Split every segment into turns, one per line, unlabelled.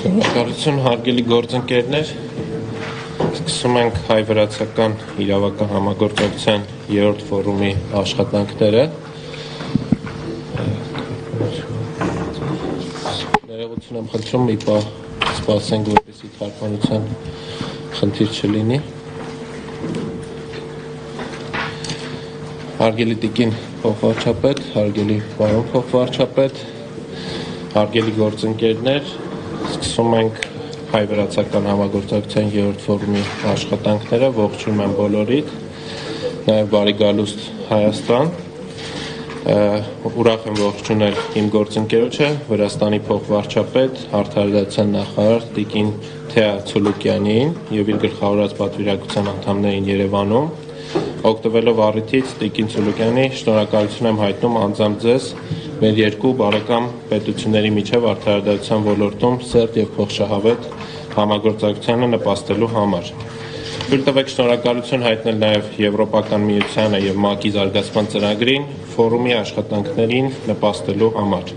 Շնորհակալություն հարգելի գործընկերներ, սկսում ենք հայ-վրացական իրավական համագործակցության երրորդ ֆորումի աշխատանքները։ Ներողություն եմ խնդրում, մի պահ սպասենք, որպեսզի թարգմանության խնդիր չլինի։ Հարգելի տիկին փոխվարչապետ, հարգելի պարոն փոխվարչապետ, հարգելի գործընկերներ, սկսում ենք հայ-վրացական համագործակցության երրորդ ֆորումի աշխատանքները, ողջունում եմ բոլորիդ, նաև բարի գալուստ Հայաստան, ուրախ եմ ողջունել իմ գործընկերոջը, Վրաստանի փոխվարչապետ, արդարադատության նախարար տիկին Թեա Ցուլուկյանին և իր գլխավորած պատվիրակության անդամներին Երևանում, օգտվելով առիթից տիկին Ցուլուկյանի շնորհակալություն եմ հայտնում անձամբ ձեզ մեր երկու բարեկամ պետությունների միջև արդարադատության ոլորտում սերտ և փոխշահավետ համագործակցությանը նպաստելու համար։ Թույլ տվեք շնորհակալություն հայտնել նաև Եվրոպական միությանը և ՄԱԿ-ի զարգացման ծրագրին ֆորումի աշխատանքներին նպաստելու համար։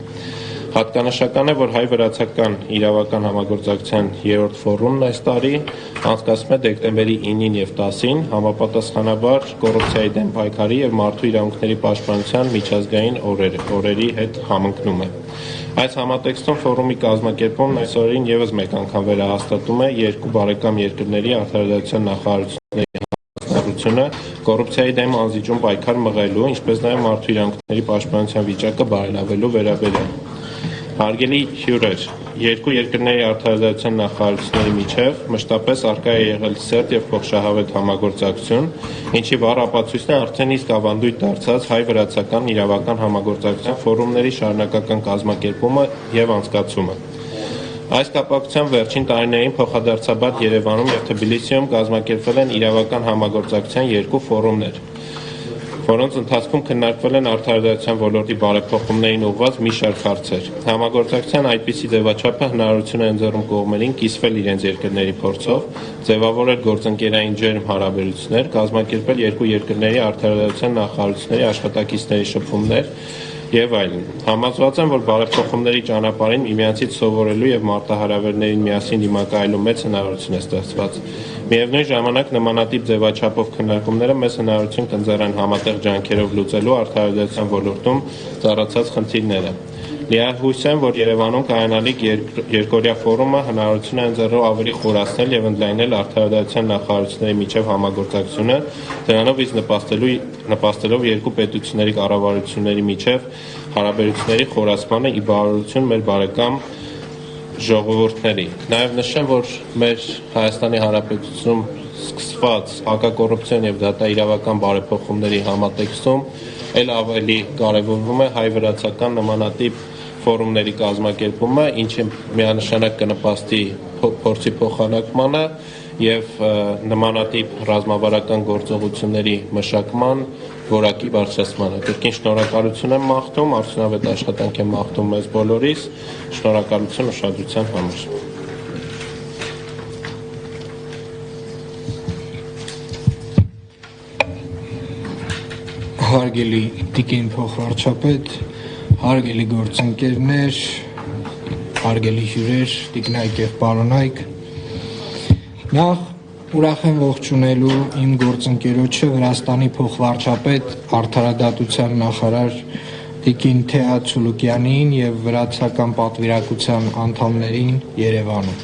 Հատկանշական է, որ հայ-վրացական իրավական համագործակցության երրորդ ֆորումն այս տարի անցկացվում է դեկտեմբերի 9-ին և 10-ին համապատասխանաբար կոռուպցիայի դեմ պայքարի և մարդու իրավունքների պաշտպանության միջազգային օրերի հետ համընկնում է։ Այս համատեքստում ֆորումի կազմակերպումն այս օրերին ևս մեկ անգամ վերահաստատում է երկու բարեկամ երկրների արդարադատության նախարարությունների հանձնառությունը կոռուպցիայի դեմ անզիջում պայքար մղելու, ինչպես նաև մարդու իրավունքների պաշտպանության վիճակը բարելավելու վերաբերյալ։ Հարգելի հյուրեր, երկու երկրների արդարադատության նախարարությունների միջև մշտապես առկա է եղել սերտ և փոխշահավետ համագործակցություն, ինչի վառ ապացույցն է արդեն իսկ ավանդույթ դարձած հայ-վրացական իրավական համագործակցության ֆորումների շարունակական կազմակերպումը և անցկացումը։ Այս կապակցությամբ վերջին տարիներին փոխադարձաբար Երևանում և Թբիլիսիում կազմակերպվել են իրավական համագործակցության երկու ֆորումներ, որոնց ընթացքում քննարկվել են արդարադատության ոլորտի բարեփոխումներին ուղղված մի շարք հարցեր։ Համագործակցության այդպիսի ձևաչափը հնարավորություն է ընձեռում կողմերին կիսվել իրենց երկրների փորձով, ձևավորել գործընկերային ջերմ հարաբերություններ, կազմակերպել երկու երկրների արդարադատության նախարարությունների աշխատակիցների շփումներ և այլն։ Համոզված եմ, որ բարեփոխումների ճանապարհին միմյանցից սովորելու և մարտահրավերներին միասին դիմակայելու մեծ հնարավորություն է ստեղծված։ Միևնույն ժամանակ նմանատիպ ձևաչափով քննարկումները մեծ հնարավորություն կընձեռեն համատեղ ջանքերով լուծելու արդարադատության ոլորտում ծառացած խնդիրները։ Լիահույս եմ, որ Երևանում կայանալիք երկօրյա ֆորումը հնարավորություն է ընձեռելու ավելի խորացնել և ընդլայնել արդարադատության նախարարությունների միջև համագործակցությունը, դրանով իսկ նպաստելով երկու պետությունների կառավարությունների միջև հարաբերությունների խորացմանը ի բարօրություն մեր բարեկամ ժողովուրդների։ Նաև նշեմ, որ մեր Հայաստանի Հանրապետությունում սկսված հակակոռուպցիոն և դատաիրավական բարեփոխումների համատեքստում էլ ավելի կարևորվում է հայ-վրացական նմանատիպ ֆորումների կազմակերպումը, ինչը միանշանակ կնպաստի փորձի փոխանակմանը և նմանատիպ ռազմավարական գործողությունների մշակման որակի բարձրացմանը։ Կրկին շնորհակալություն եմ մաղթում, արդյունավետ աշխատանք եմ մաղթում մեզ բոլորիս, շնորհակալություն ուշադրության համար։
Հարգելի տիկին փոխվարչապետ, հարգելի գործընկերներ, հարգելի հյուրեր, տիկնայք և պարոնայք, նախ ուրախ եմ ողջունելու իմ գործընկերոջը Վրաստանի փոխվարչապետ, արդարադատության նախարար տիկին Թեա Ցուլուկյանին և վրացական պատվիրակության անդամներին Երևանում։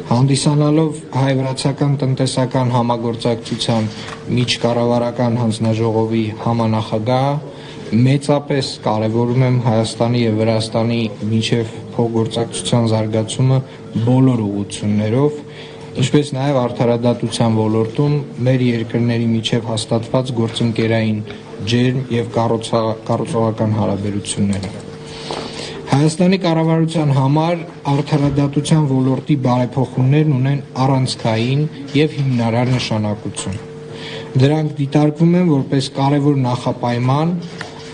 Հանդիսանալով հայ-վրացական տնտեսական համագործակցության միջկառավարական հանձնաժողովի համանախագահը, մեծապես կարևորում եմ Հայաստանի և Վրաստանի միջև փոխգործակցության զարգացումը բոլոր ուղղություններով, ինչպես նաև արդարադատության ոլորտում մեր երկրների միջև հաստատված գործընկերային ջերմ և կառուցողական հարաբերությունները։ Հայաստանի կառավարության համար արդարադատության ոլորտի բարեփոխումներն ունեն առանցքային և հիմնարար նշանակություն։ Դրանք դիտարկվում են որպես կարևոր նախապայման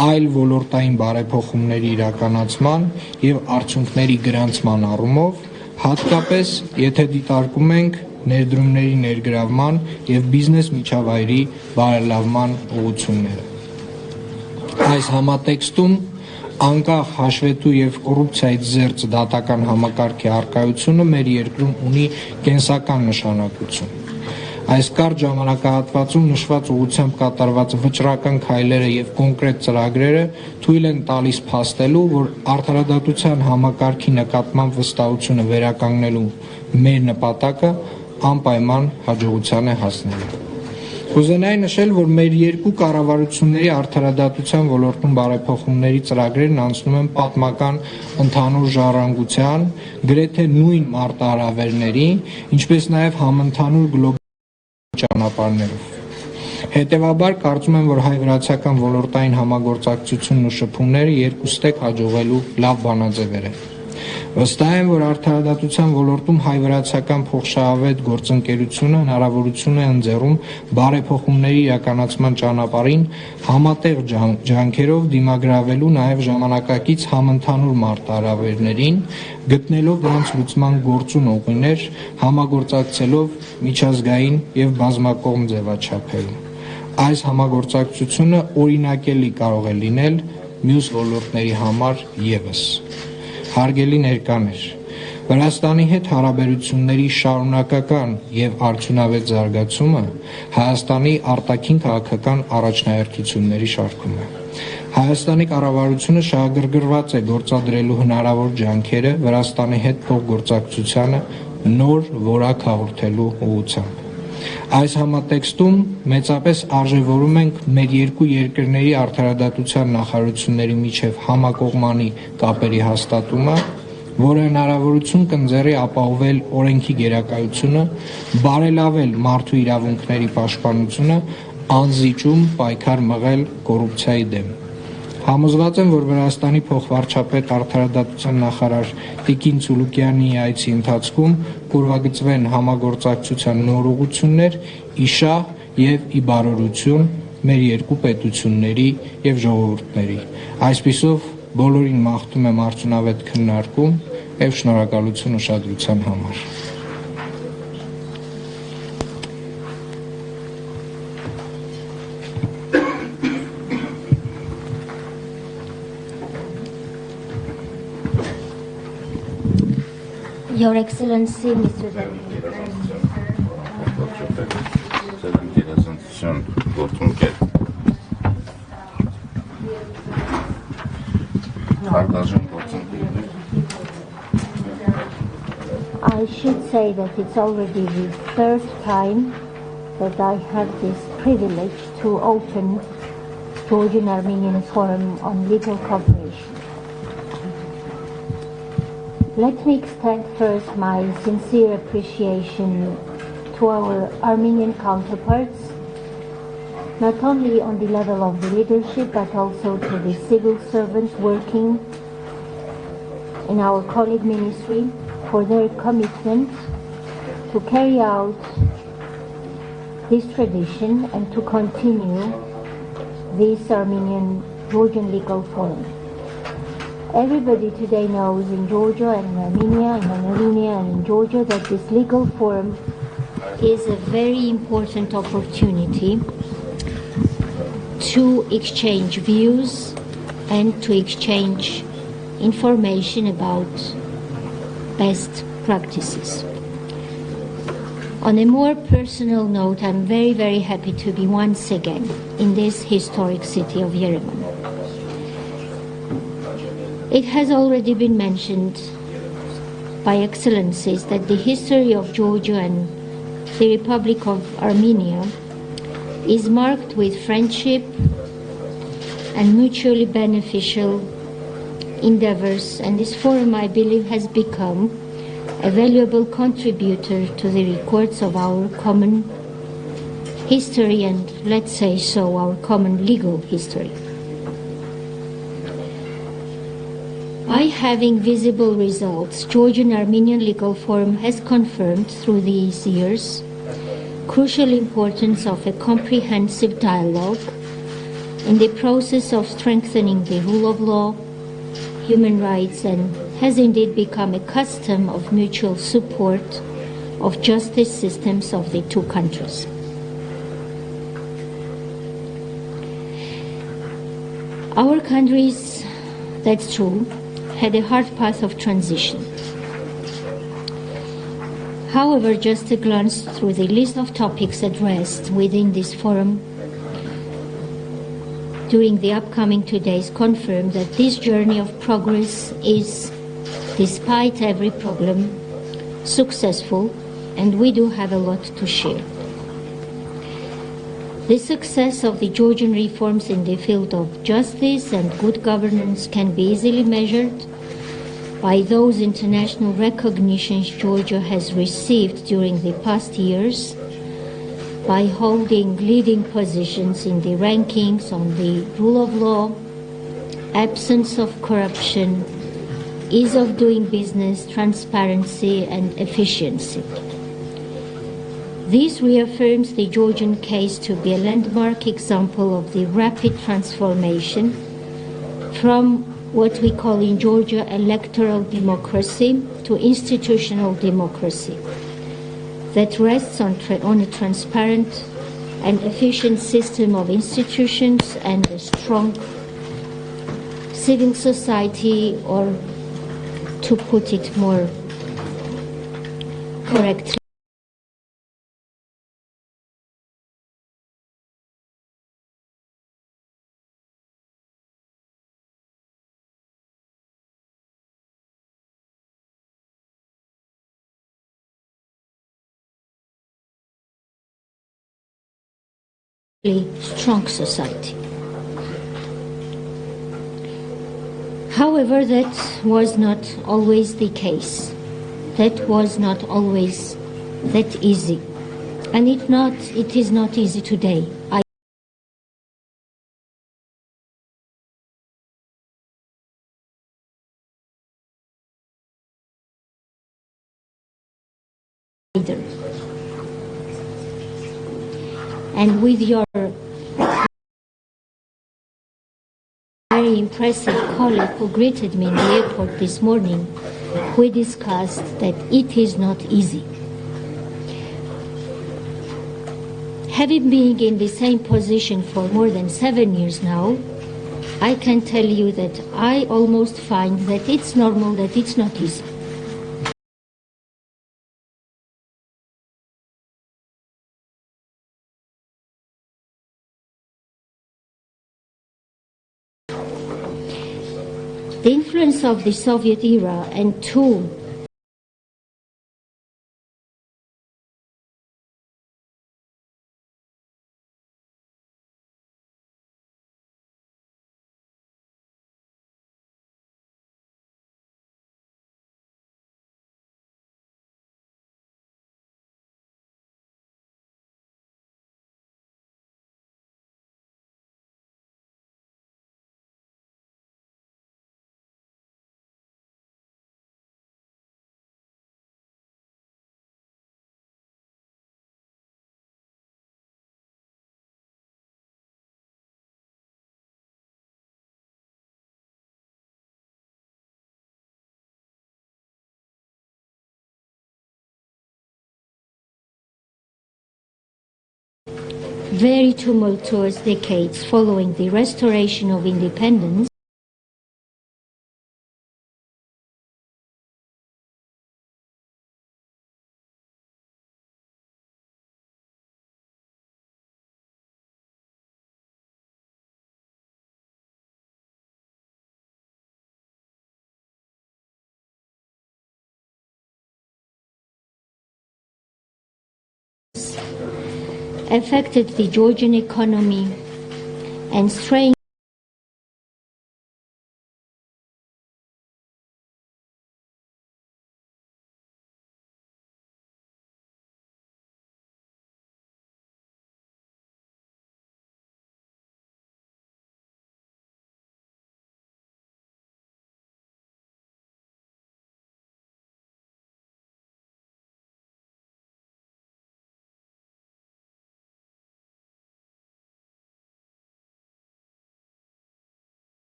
այլ ոլորտային բարեփոխումների իրականացման և արդյունքների գրանցման առումով, հատկապես եթե դիտարկում ենք ներդրումների ներգրավման և բիզնես միջավայրի բարելավման ուղղությունները։ Այս համատեքստում անկախ հաշվետու եւ կոռուպցիայից զերծ դատական համակարգի առկայությունը մեր երկրում ունի կենսական նշանակություն։ Այս կարճ ժամանակահատվածում նշված ուղղությամբ կատարված վճռական քայլերը եւ կոնկրետ ծրագրերը թույլ են տալիս փաստելու, որ արդարադատության համակարգի նկատմամբ վստահությունը վերականգնելու մեր նպատակը անպայման հաջողության է հասնելու։ Կուզենայի նշել, որ մեր երկու կառավարությունների արդարադատության ոլորտում բարեփոխումների ծրագրերն անցնում են պատմական ընդհանուր ժառանգության, գրեթե նույն մարտահրավերների, ինչպես նաև համընդհանուր գլոբալ ճանապարհներով։ Հետևաբար կարծում եմ, որ հայ-վրացական ոլորտային համագործակցությունն ու շփումները երկուստեք հաջողելու լավ բանաձևեր են։ Վստահ եմ, որ արդարադատության ոլորտում հայ-վրացական փոխշահավետ գործընկերությունը հնարավորություն է ընձեռում բարեփոխումների իրականացման ճանապարհին համատեղ ջանքերով դիմագրավելու նաև ժամանակակից համընդհանուր մարտահրավերներին, գտնելով դրանց լուծման գործուն ուղիներ, համագործակցելով միջազգային եւ բազմակողմ ձևաչափերում։ Այս համագործակցությունը օրինակելի կարող է լինել մյուս ոլորտների համար ևս։ Հարգելի ներկաներ, Վրաստանի հետ հարաբերությունների շարունակական եւ արդյունավետ զարգացումը Հայաստանի արտաքին քաղաքական առաջնահերթությունների շարքում է։ Հայաստանի կառավարությունը շահագրգռված է գործադրելու հնարավոր ջանքերը Վրաստանի հետ փոխգործակցությանը նոր որակ հաղորդելու ուղղությամբ։ Այս համատեքստում մեծապես արժևորում ենք մեր երկու երկրների արդարադատության նախարարությունների միջև համակողմանի կապերի հաստատումը, որը հնարավորություն կընձեռի ապահովել օրենքի գերակայությունը, բարելավել մարդու իրավունքների պաշտպանությունը, անզիջում պայքար մղել կոռուպցիայի դեմ։ Համոզված եմ, որ Վրաստանի փոխվարչապետ արդարադատության նախարար Տիկին Ցուլուկյանի այցի ընթացքում կուրվագծվեն համագործակցության նոր ուղղություններ ի շահ եւ ի բարօրություն մեր երկու պետությունների եւ ժողովուրդների։ Այսպիսով բոլորին մաղթում եմ արդյունավետ քննարկում եւ շնորհակալություն ուշադրության համար։
Your Excellency, Mr. I should say that it's already the third time that I have this privilege to open Georgian-Armenian Forum on Legal Cooperation. Let me extend first my sincere appreciation to our Armenian counterparts, not only on the level of the leadership, but also to the civil servants working in our colleague ministry for their commitment to carry out this tradition and to continue this Armenian-Georgian Legal Forum. Everybody today knows in Georgia and in Armenia, in Armenia and in Georgia, that this legal forum is a very important opportunity to exchange views and to exchange information about best practices. On a more personal note, I'm very, very happy to be once again in this historic city of Yerevan. It has already been mentioned by excellencies that the history of Georgia and the Republic of Armenia is marked with friendship and mutually beneficial endeavors, and this forum, I believe, has become a valuable contributor to the records of our common history and, let's say so, our common legal history. By having visible results, Georgian-Armenian Legal Forum has confirmed through these years crucial importance of a comprehensive dialogue in the process of strengthening the rule of law, human rights, and has indeed become a custom of mutual support of justice systems of the two countries. Our countries that's true, had a hard path of transition. However, just a glance through the list of topics addressed within this forum during the upcoming 2 days confirm that this journey of progress is, despite every problem, successful, and we do have a lot to share. The success of the Georgian reforms in the field of justice and good governance can be easily measured by those international recognitions Georgia has received during the past years, by holding leading positions in the rankings on the rule of law, absence of corruption, ease of doing business, transparency, and efficiency. This reaffirms the Georgian case to be a landmark example of the rapid transformation from what we call in Georgia electoral democracy to institutional democracy that rests on a transparent and efficient system of institutions and a strong civil society, or to put it more correctly, strong society. However, that was not always the case. That was not always that easy. And it is not easy today. Either. And with your very impressive colleague who greeted me in the airport this morning, we discussed that it is not easy. Having been in the same position for more than 7 years now, I can tell you that I almost find that it's normal that it's not easy. The influence of the Soviet era and two very tumultuous decades following the restoration of independence, affected the Georgian economy and strained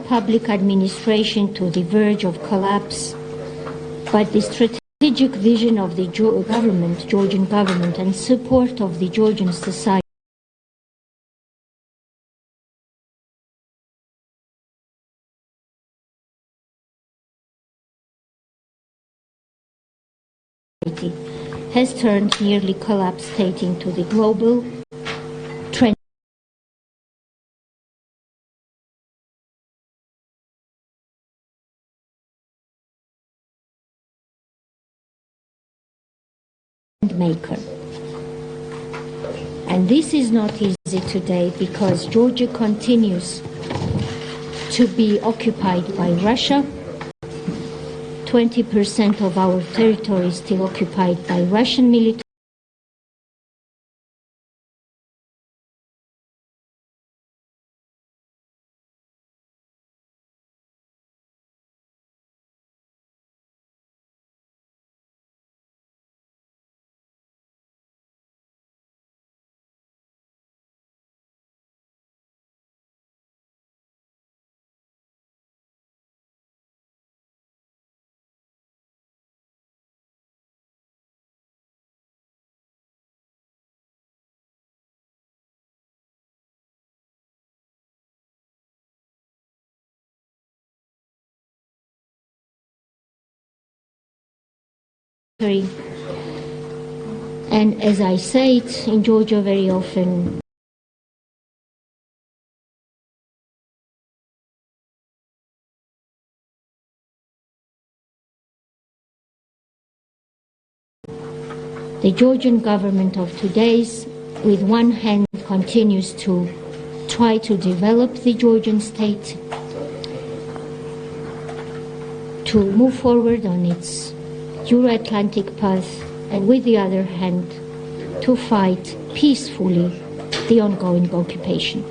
public administration to the verge of collapse But the strategic vision of the Georgian government, and support of the Georgian society has turned nearly collapse state into the global trend maker. And this is not easy today because Georgia continues to be occupied by Russia. 20% of our territory is still occupied by Russian military. And as I say it in Georgia very often, the Georgian government of today's, with one hand, continues to try to develop the Georgian state, to move forward on its Euro-Atlantic path, and with the other hand, to fight peacefully the ongoing occupation.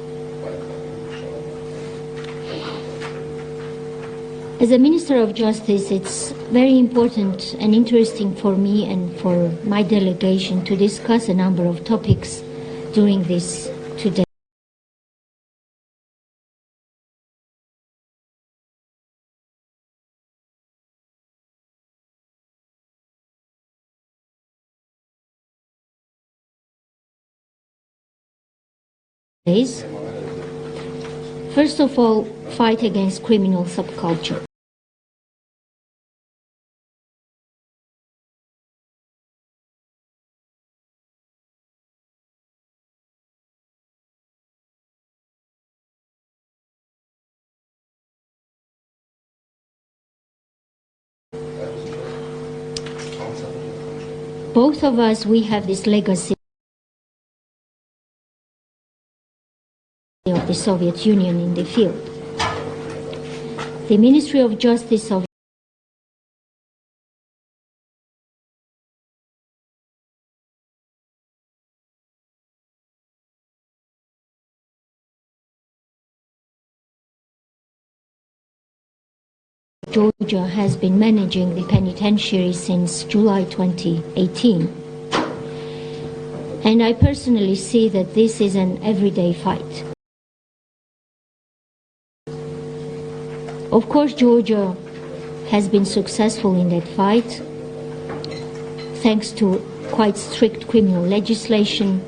As a Minister of Justice, it's very important and interesting for me and for my delegation to discuss a number of topics during this today. First of all, fight against criminal subculture. Both of us, we have this legacy of the Soviet Union in the field. The Ministry of Justice of Georgia has been managing the penitentiary since July 2018. And I personally see that this is an everyday fight. Of course, Georgia has been successful in that fight, thanks to quite strict criminal legislation.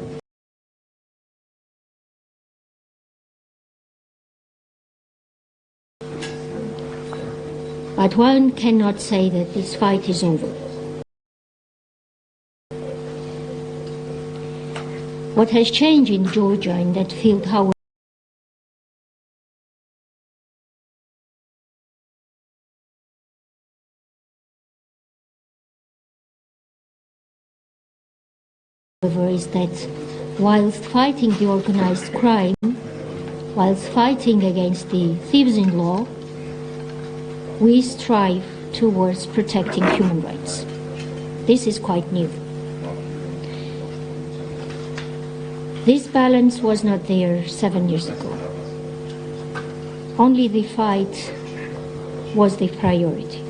But one cannot say that this fight is over. What has changed in Georgia in that field, however, is that whilst fighting the organized crime, whilst fighting against the thieves in law, we strive towards protecting human rights. This is quite new. This balance was not there 7 years ago. Only the fight was the priority.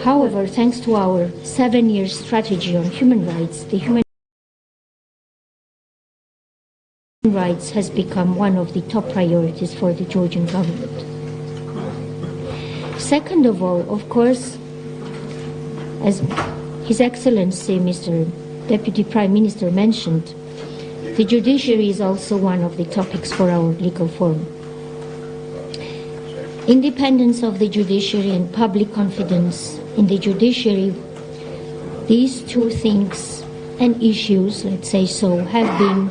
However, thanks to our 7-year strategy on human rights, the human rights has become one of the top priorities for the Georgian government. Second of all, of course, As His Excellency, Mr. Deputy Prime Minister mentioned, the judiciary is also one of the topics for our legal forum. Independence of the judiciary and public confidence in the judiciary, these two things and issues, let's say so, have been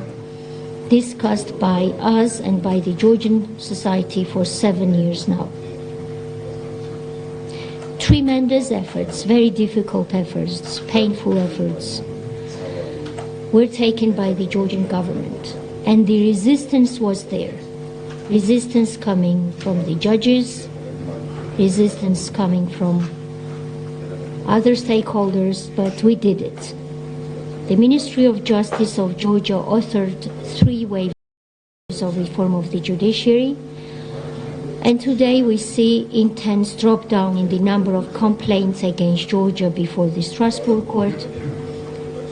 discussed by us and by the Georgian society for 7 years now. Tremendous efforts, very difficult efforts, painful efforts, were taken by the Georgian government, and the resistance was there. Resistance coming from the judges, resistance coming from other stakeholders, but we did it. The Ministry of Justice of Georgia authored 3 waves of reform of the judiciary, and today we see intense drop down in the number of complaints against Georgia before the Strasbourg Court.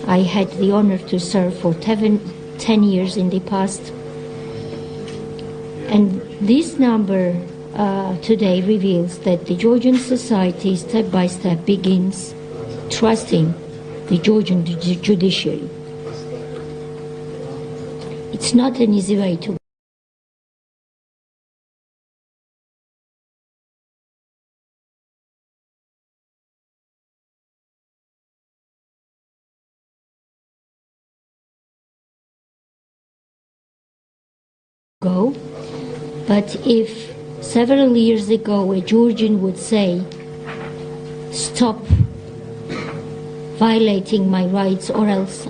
I had the honor to serve for 10 years in the past. And this number today reveals that the Georgian society step by step begins trusting the Georgian judiciary. It's not an easy way to go. But if several years ago a Georgian would say, stop violating my rights or else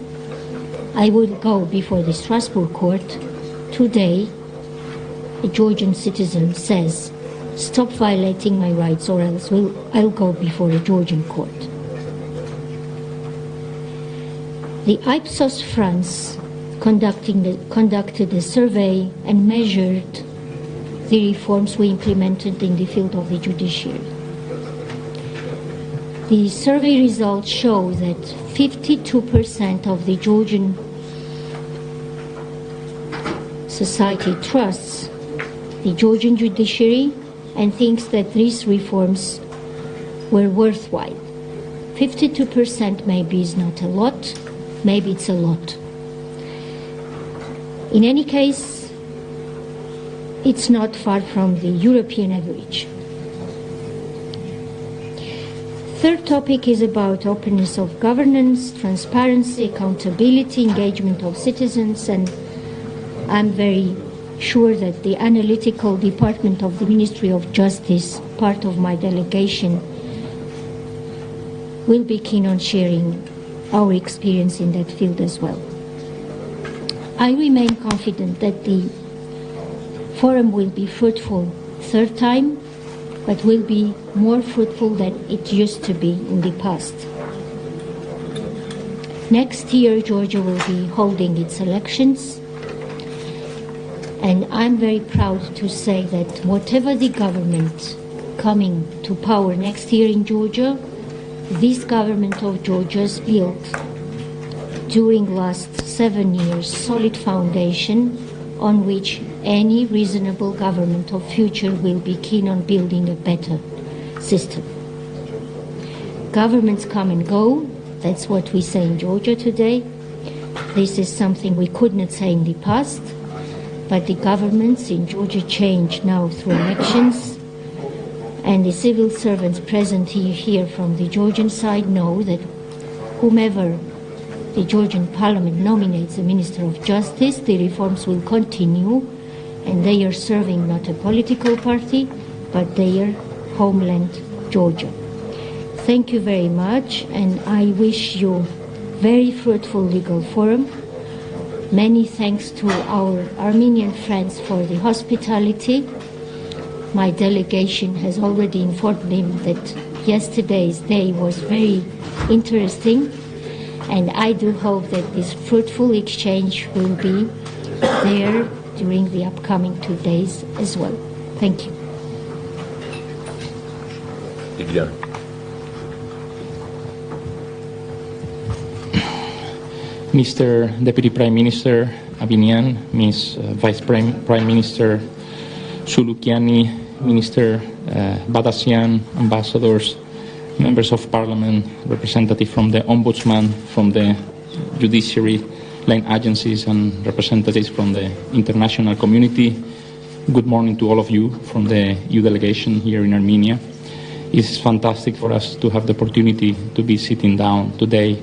I will go before the Strasbourg Court, today a Georgian citizen says, stop violating my rights or else I'll go before a Georgian court. The Ipsos France conducted a survey and measured the reforms we implemented in the field of the judiciary. The survey results show that 52% of the Georgian society trusts the Georgian judiciary and thinks that these reforms were worthwhile. 52% maybe is not a lot, maybe it's a lot. In any case, it's not far from the European average. Third topic is about openness of governance, transparency, accountability, engagement of citizens, and I'm very sure that the analytical department of the Ministry of Justice, part of my delegation, will be keen on sharing our experience in that field as well. I remain confident that the forum will be fruitful third time, but will be more fruitful than it used to be in the past. Next year, Georgia will be holding its elections, and I'm very proud to say that whatever the government coming to power next year in Georgia, this government of Georgia has built during last 7 years solid foundation on which any reasonable government of future will be keen on building a better system. Governments come and go, that's what we say in Georgia today. This is something we could not say in the past, but the governments in Georgia change now through elections, and the civil servants present here from the Georgian side know that whomever the Georgian parliament nominates a Minister of Justice, the reforms will continue, and they are serving not a political party, but their homeland, Georgia. Thank you very much, and I wish you very fruitful legal forum. Many thanks to our Armenian friends for the hospitality. My delegation has already informed them that yesterday's day was very interesting, and I do hope that this fruitful exchange will be there during the upcoming 2 days as well. Thank you.
Mr. Deputy Prime Minister Avinian, Ms. Vice Prime Minister Sulukiani, Minister Badassian, ambassadors, members of parliament, representative from the ombudsman, from the judiciary, line agencies, and representatives from the international community. Good morning to all of you from the EU delegation here in Armenia. It's fantastic for us to have the opportunity to be sitting down today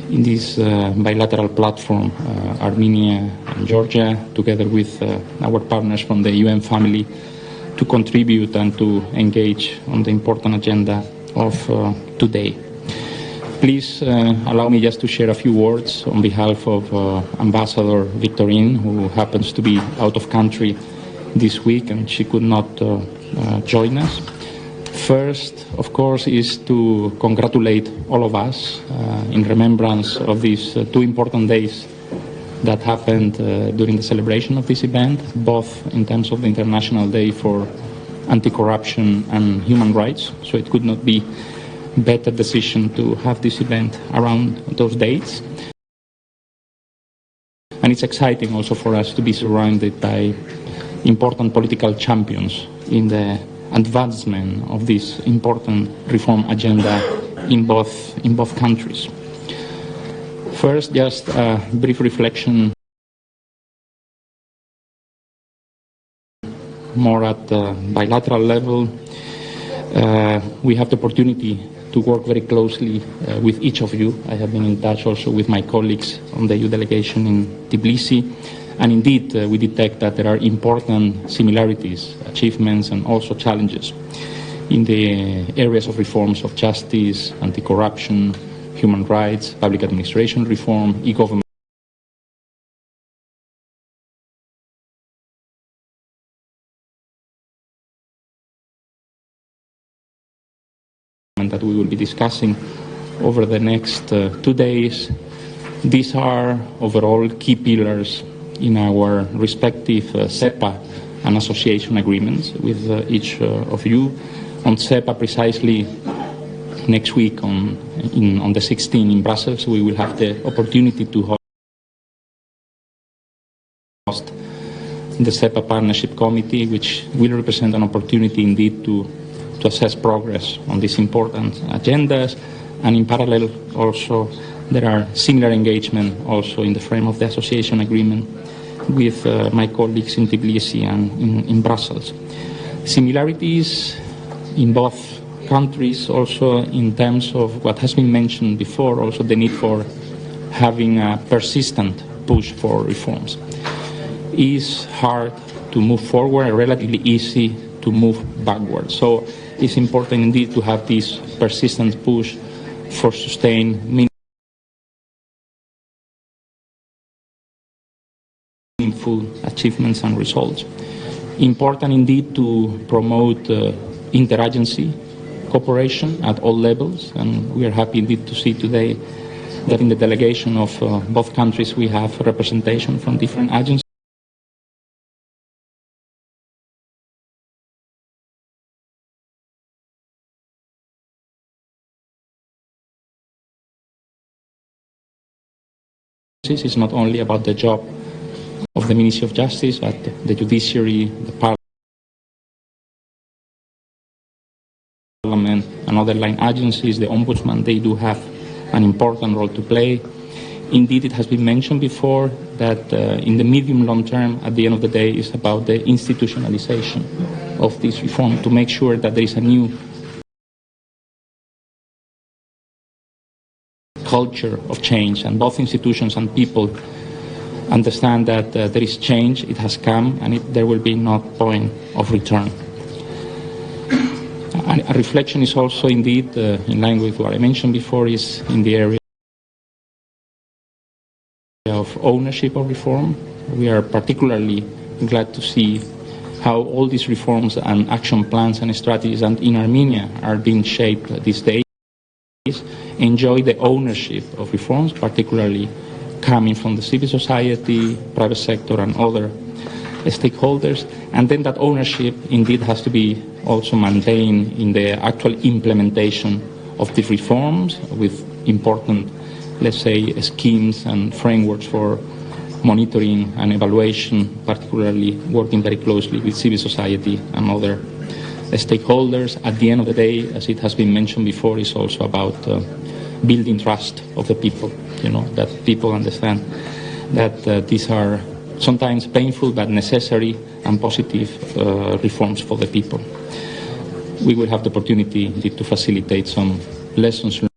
in this bilateral platform, Armenia and Georgia, together with our partners from the UN family, to contribute and to engage on the important agenda of today. Please allow me just to share a few words on behalf of Ambassador Victorine, who happens to be out of country this week and she could not join us. First, of course, is to congratulate all of us in remembrance of these two important days that happened during the celebration of this event, both in terms of the International Day for Anti-Corruption and Human Rights. So it could not be better decision to have this event around those dates. And it's exciting also for us to be surrounded by important political champions in the advancement of this important reform agenda in both countries. First, just a brief reflection more at the bilateral level. We have the opportunity to work very closely with each of you. I have been in touch also with my colleagues on the EU delegation in Tbilisi. And indeed, we detect that there are important similarities, achievements, and also challenges in the areas of reforms of justice, anti-corruption, human rights, public administration reform, e-government. That we will be discussing over the next 2 days. These are overall key pillars in our respective SEPA and association agreements with each of you. On SEPA, precisely next week on the 16th in Brussels, we will have the opportunity to host the SEPA Partnership Committee, which will represent an opportunity indeed to assess progress on these important agendas. And in parallel also there are similar engagement also in the frame of the association agreement with my colleagues in Tbilisi and in Brussels. Similarities in both countries also in terms of what has been mentioned before, also the need for having a persistent push for reforms. It's hard to move forward, relatively easy to move backward. So it's important indeed to have this persistent push for sustained meaningful achievements and results. Important indeed to promote interagency cooperation at all levels, and we are happy indeed to see today that in the delegation of both countries we have representation from different agencies. It's not only about the job of the Ministry of Justice, but the judiciary, the parliament, and other line agencies, the ombudsman, they do have an important role to play. Indeed, it has been mentioned before that in the medium-long term, at the end of the day, it's about the institutionalization of this reform to make sure that there is a new culture of change, and both institutions and people understand that there is change, it has come, and there will be no point of return. And a reflection is also indeed, in line with what I mentioned before, is in the area of ownership of reform. We are particularly glad to see how all these reforms and action plans and strategies and in Armenia are being shaped these days. Enjoy the ownership of reforms, particularly coming from the civil society, private sector, and other stakeholders. And then that ownership indeed has to be also maintained in the actual implementation of the reforms with important, let's say, schemes and frameworks for monitoring and evaluation, particularly working very closely with civil society and other stakeholders. At the end of the day, as it has been mentioned before, is also about building trust of the people, that people understand that these are sometimes painful but necessary and positive reforms for the people. We will have the opportunity to facilitate some lessons learned.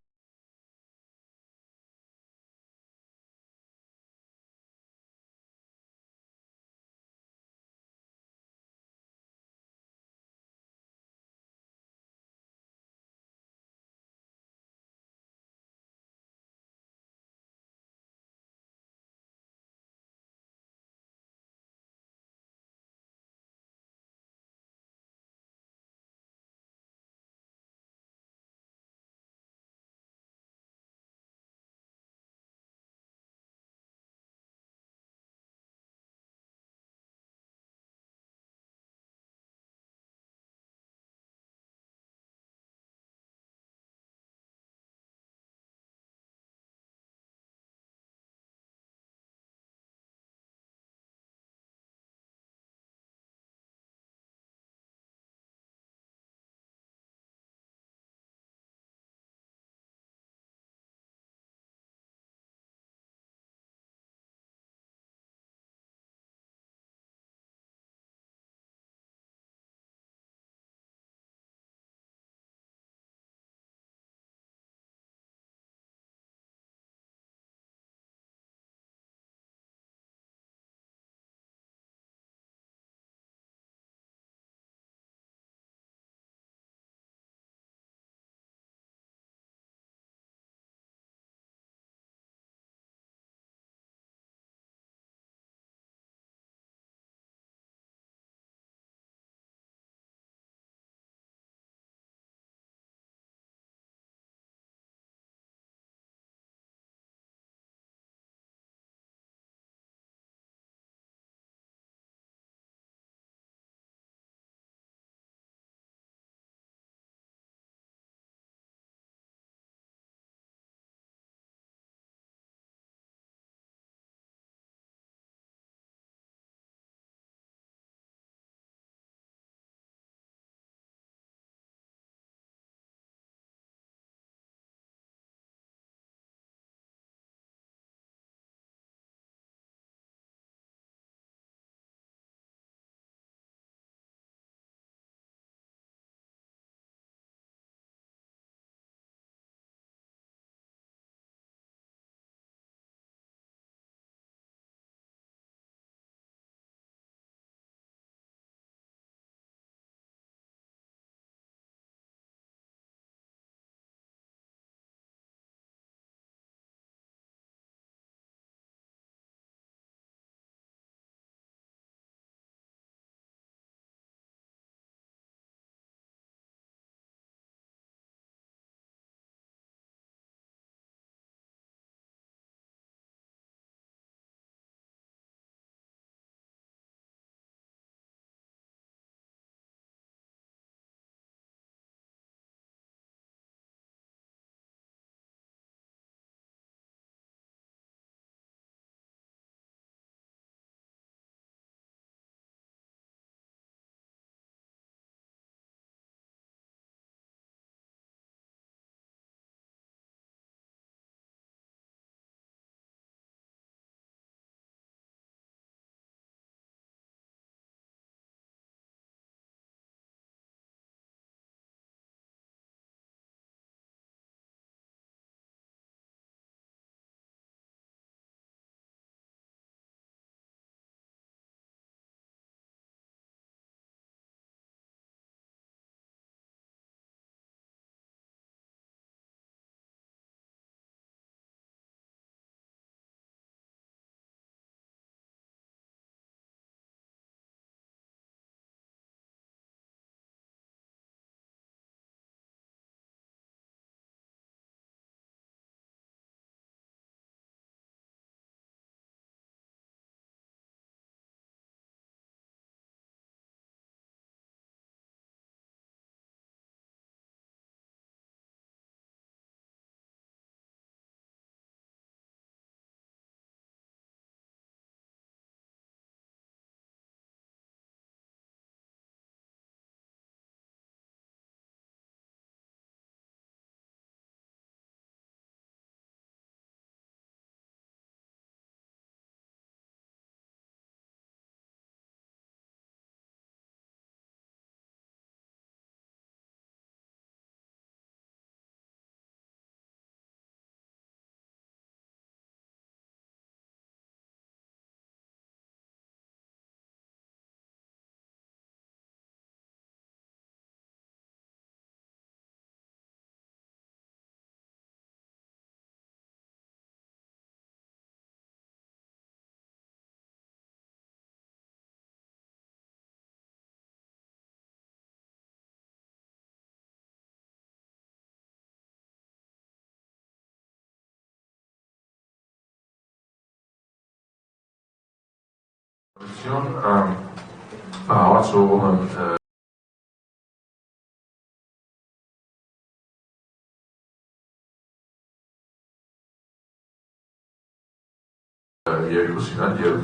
Երկուսին են և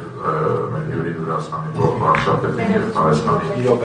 մեր յուրին Վրաստանի վարչապետին և Հայաստանի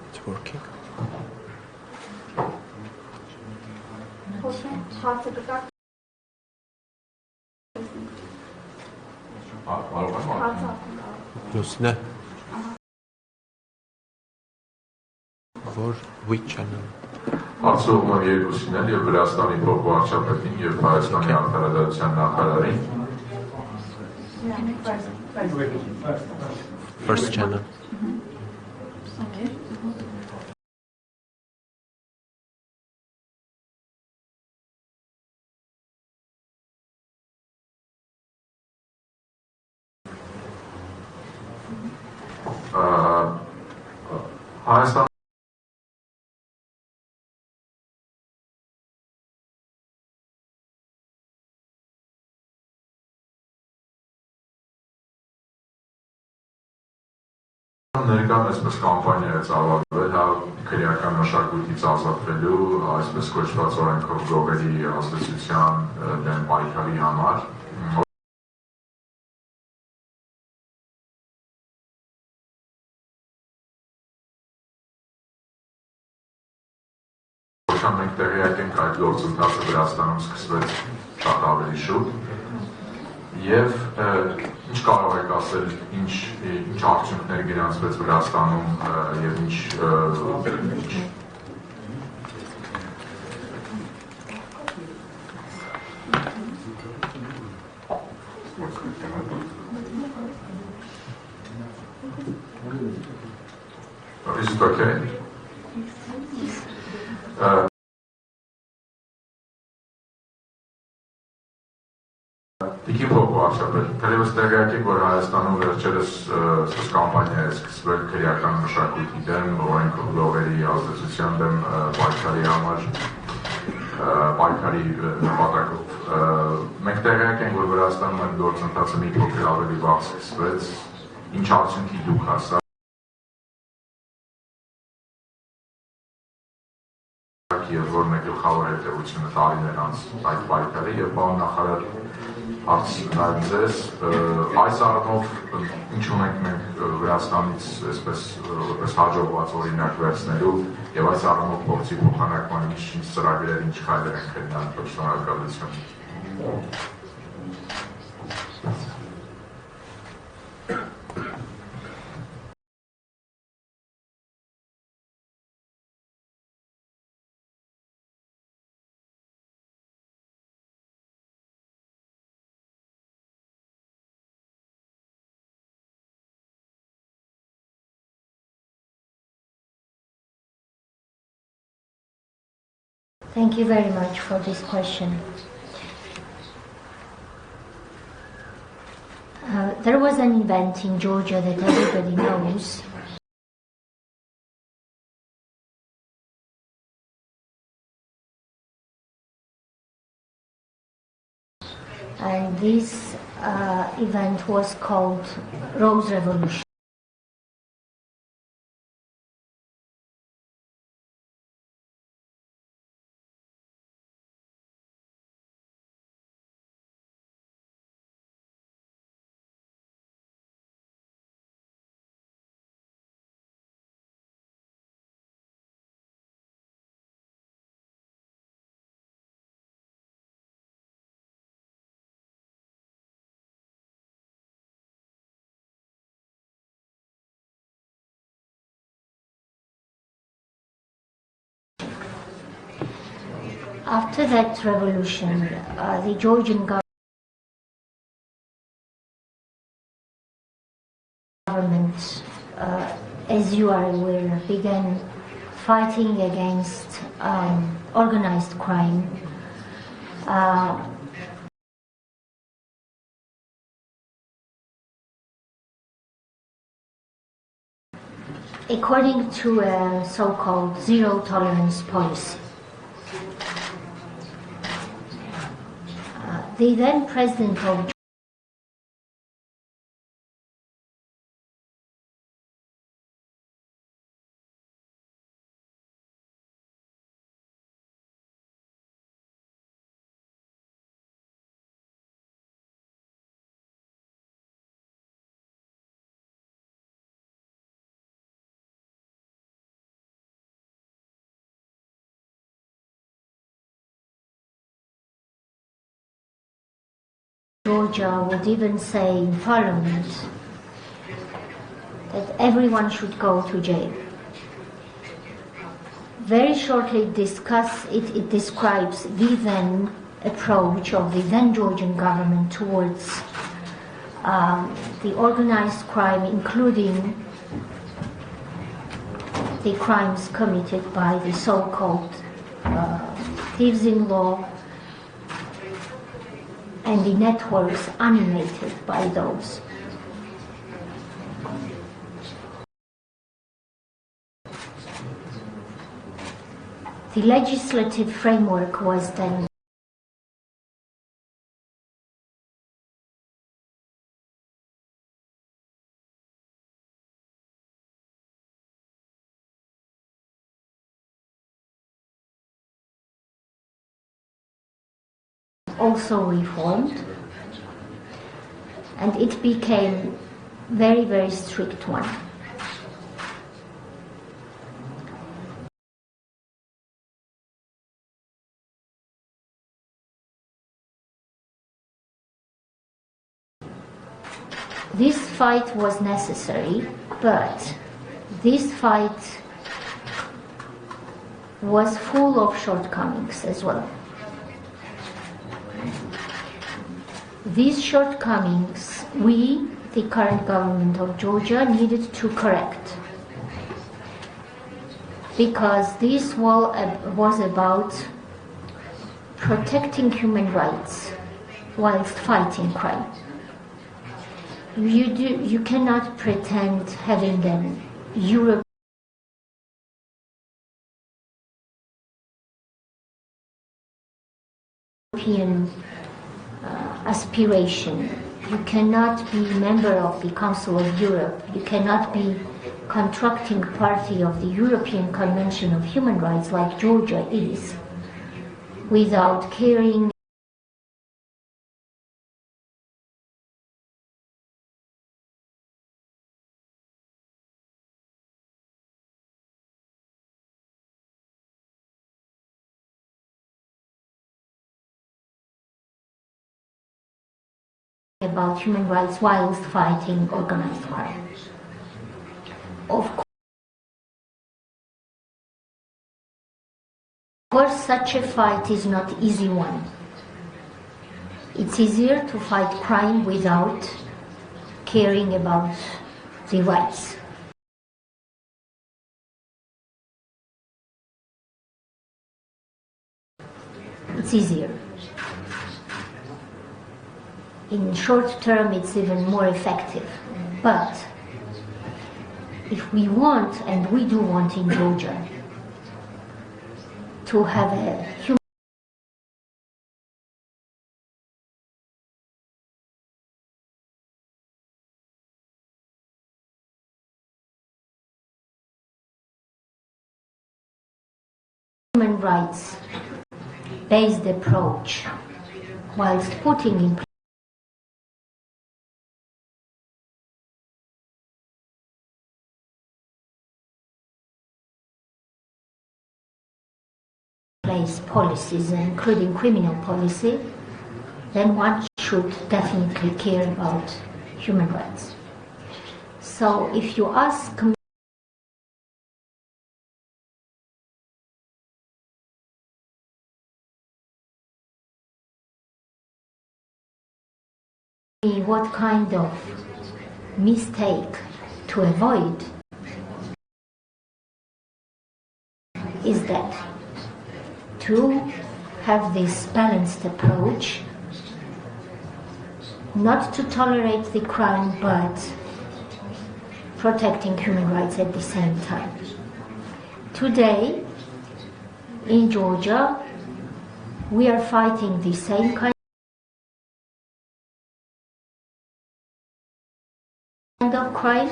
It's working. Լուսնե Որ which channel?
Հարցում եմ երկուսին են և Վրաստանի փոխվարչապետին և Հայաստանի արտարադատության նախարարին
First channel.
Հայաստան ներկան այսպես կամպանիա է ծավալվել քրեական մշակույթից ազատվելու այսպես կոչված օրենքով գողերի ազդեցության դեմ պայքարի համար մենք տեղյակ ենք այդ գործընթացը Վրաստանում սկսվեց շատ ավելի շուտ և ինչ կարող եք ասել, ինչ արդյունքներ գրանցվեց Վրաստանում և ինչ Is it okay? Տիկին փոխվարչապետ, թերևս տեղյակ եք, որ Հայաստանում վերջերս կամպանիա է սկսվել քրեական մշակույթի դեմ, օրենքով գողերի ազդեցության դեմ պայքարի համար, պայքարի նպատակով։ Մենք տեղյակ ենք, որ Վրաստանում այդ գործընթացը մի փոքր ավելի վաղ սկսվեց, ինչ արդյունքի դուք հասա և որն է գլխավոր հետևությունը տարիներ անց այդ պայքարի և պարոն նախարար հարց նաև ձեզ, այս առումով ինչ ունենք մենք Վրաստանից այսպես հաջողված օրինակ վերցնելու և այս առումով փորձի փոխանակման ինչ ծրագրեր, ինչ քայլեր են քննարկվել, շնորհակալություն։
Thank you very much for this question. There was an event in Georgia that everybody knows. And this event was called Rose Revolution. After that revolution, the Georgian government, as you are aware, began fighting against organized crime. According to a so-called zero tolerance policy. The then president of Georgia would even say in parliament that everyone should go to jail. Very shortly it describes the then approach of the then Georgian government towards the organized crime, including the crimes committed by the so-called thieves in law, and the networks animated by those. The legislative framework was then also reformed, and it became very, very strict one. This fight was necessary, but this fight was full of shortcomings as well. These shortcomings, we, the current government of Georgia, needed to correct, because this was about protecting human rights whilst fighting crime. You cannot pretend having an European aspiration. You cannot be a member of the Council of Europe. You cannot be contracting party of the European Convention of Human Rights like Georgia is, without caring about human rights whilst fighting organized crime. Of course, such a fight is not an easy one. It's easier to fight crime without caring about the rights. It's easier. In short term, it's even more effective. But if we want, and we do want in Georgia, to have a human rights based approach, whilst putting in place policies, including criminal policy, then one should definitely care about human rights. So if you ask what kind of mistake to avoid is that to have this balanced approach, not to tolerate the crime, but protecting human rights at the same time. Today, in Georgia, we are fighting the same kind of crime.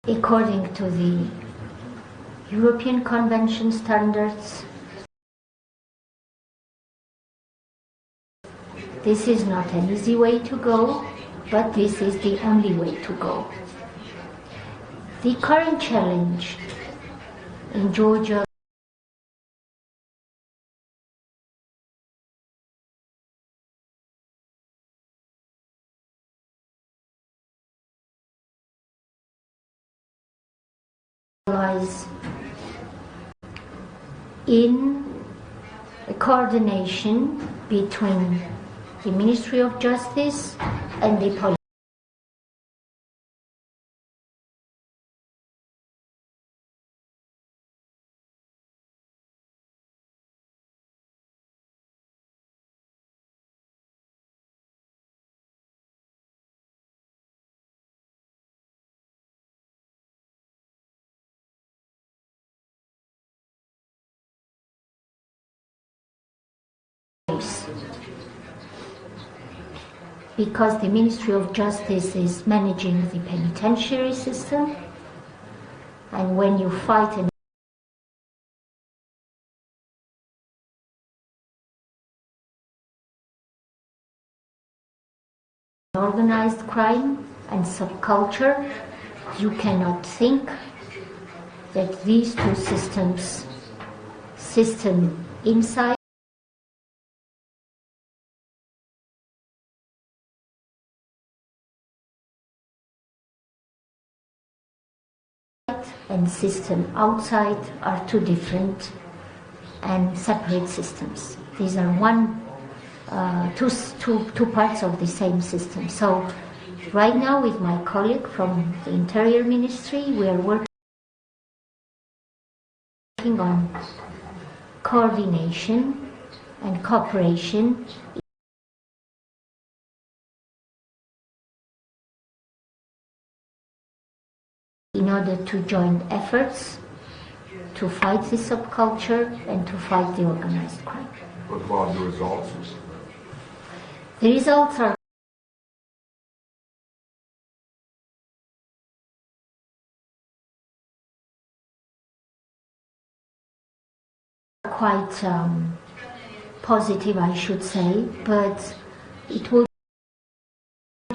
According to the European Convention standards, this is not an easy way to go, but this is the only way to go. The current challenge in Georgia lies in a coordination between the Ministry of Justice and the police. Because the Ministry of Justice is managing the penitentiary system, and when you fight an organized crime and subculture, you cannot think that these two systems, system inside and system outside, are two different and separate systems. These are two parts of the same system. So right now with my colleague from the Interior Ministry, we are working on coordination and cooperation in order to join efforts to fight the subculture and to fight the organized crime.
What about the results?
The results are quite positive, I should say, but it would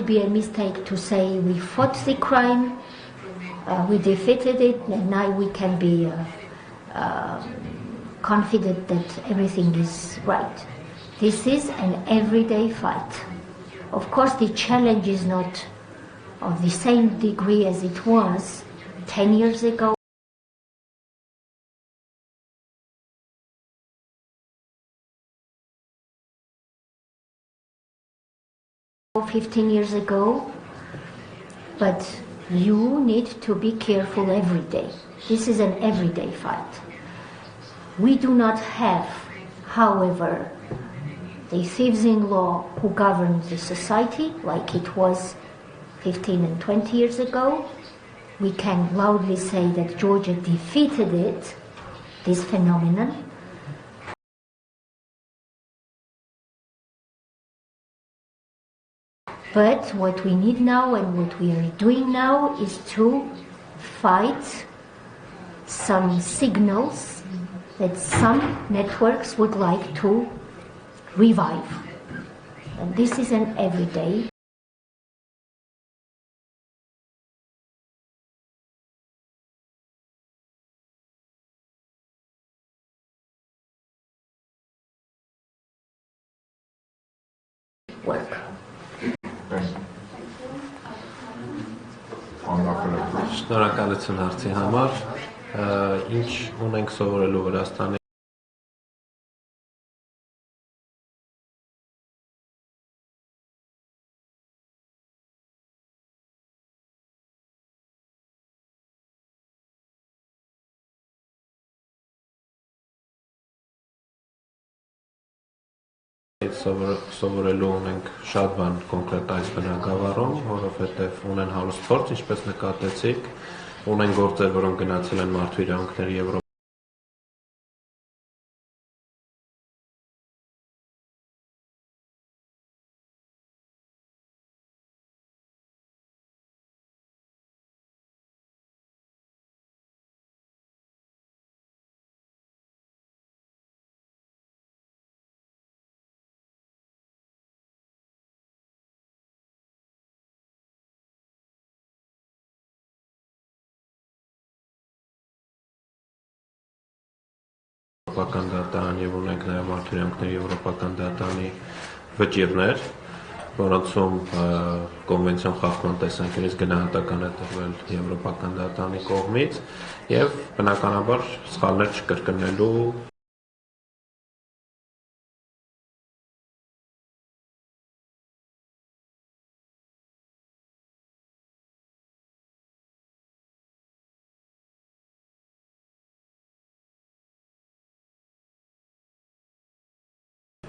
be a mistake to say we fought the crime, we defeated it, and now we can be confident that everything is right. This is an everyday fight. Of course, the challenge is not of the same degree as it was 10 years ago. 15 years ago, but you need to be careful every day. This is an everyday fight. We do not have, however, the thieves-in law who governs the society like it was 15 and 20 years ago. We can loudly say that Georgia defeated it, this phenomenon. But what we need now and what we are doing now is to fight some signals that some networks would like to revive. And this is an everyday work.
Thank you. On
Շնորհակալություն հարցի համար։ Ինչ ունենք սովորելու Վրաստանի սովորելու ունենք շատ բան կոնկրետ այս բնագավառում, որովհետև ունեն հարուստ փորձ, ինչպես նկատեցիք, ունեն գործեր, որոնք գնացել են մարդու իրավունքների Եվրոպա դատարան եւ ունենք նաեւ մարդու իրավունքների Եվրոպական դատարանի վճիռներ, որոնցում կոնվենցիոն խախտման տեսանկյունից գնահատական է տրվել Եվրոպական դատարանի կողմից եւ բնականաբար սխալներ չկրկնելու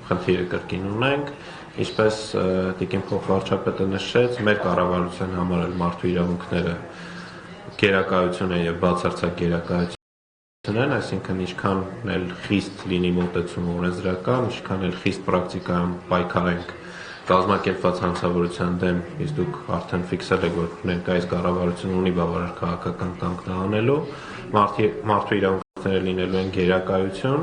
խնդիրը կրկին ունենք, ինչպես տիկին փոխվարչապետը նշեց, մեր կառավարության համար էլ մարդու իրավունքները գերակայություն են եւ բացարձակ գերակայություն են, այսինքն ինչքան էլ խիստ լինի մոտեցումը օրենսդրական, ինչքան էլ խիստ պրակտիկայում պայքարենք կազմակերպված հանցավորության դեմ, իսկ դուք արդեն ֆիքսել եք, որ ներկայիս կառավարությունը ունի բավարար քաղաքական կանգ անելու, մարդու իրավունքները լինելու են գերակայություն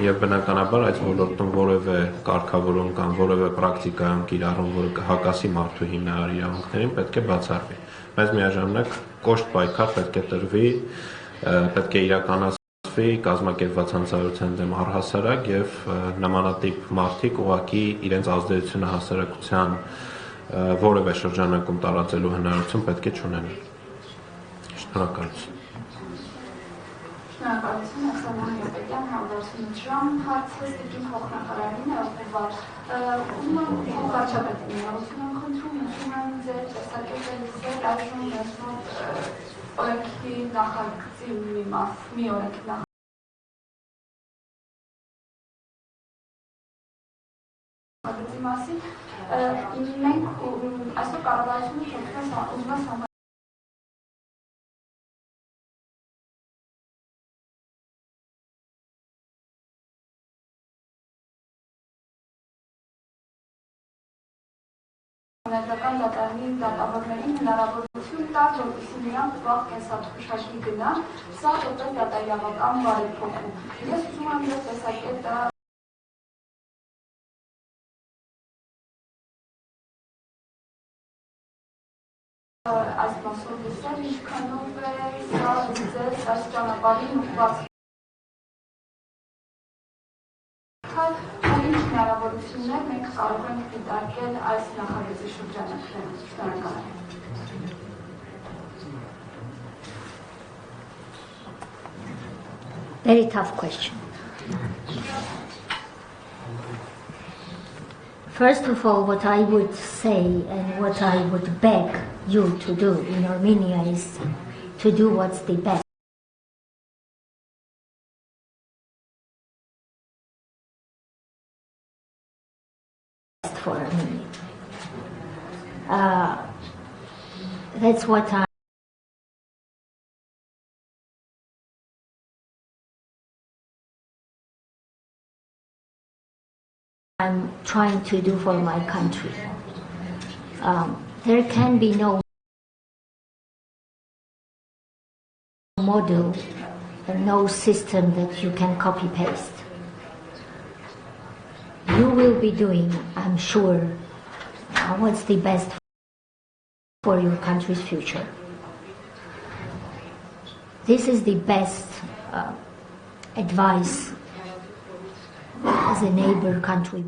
եւ բնականաբար այս ոլորտում որևէ կարգավորում կամ որևէ պրակտիկայում կիրառում, որը կհակասի մարդու հիմնարար իրավունքներին, պետք է բացառվի։ Բայց միաժամանակ կոշտ պայքար պետք է տրվի, պետք է իրականացվի կազմակերպված հանցավորության դեմ առհասարակ եւ նմանատիպ մարդիկ ուղղակի իրենց ազդեցությունը հասարակության որևէ շրջանակում տարածելու հնարավորություն պետք է չունենան։ Շնորհակալություն։
Շնորհակալություն, Աքսանա Հրապետյան, համագործակցության հարցը տիկին փոխնախարարին ուղղված վարչապետին ներողություն խնդրում, նշում եմ ձեր տեսակետը լսել այժմ ներսում օրենքի նախագծի մի օրենքի նախագծի մասին մենք այսօր կառավարությունը ուզում է Մեկնարկել դատարանի դատավորներին հնարավորություն տալ, որպեսզի նրանք վաղ կենսաթոշակի գնան, սա որպես դատաիրավական բարեփոխում։ Ես ուզում եմ ձեր տեսակետը այս մասով լսել, ինչքանով է սա ձեզ այս ճանապարհին ուղղված ինչ հնարավորություններ մենք կարող ենք դիտարկել այս նախագծի շրջանակներում։ Շնորհակալ եմ։
Very tough question. First of all, what I would say and what I would beg you to do in Armenia is to do what's the best for Armenia. That's what I'm trying to do for my country. There can be no model and no system that you can copy-paste. You will be doing, I'm sure, what's the best for your country's future. This is the best advice as a neighbor country.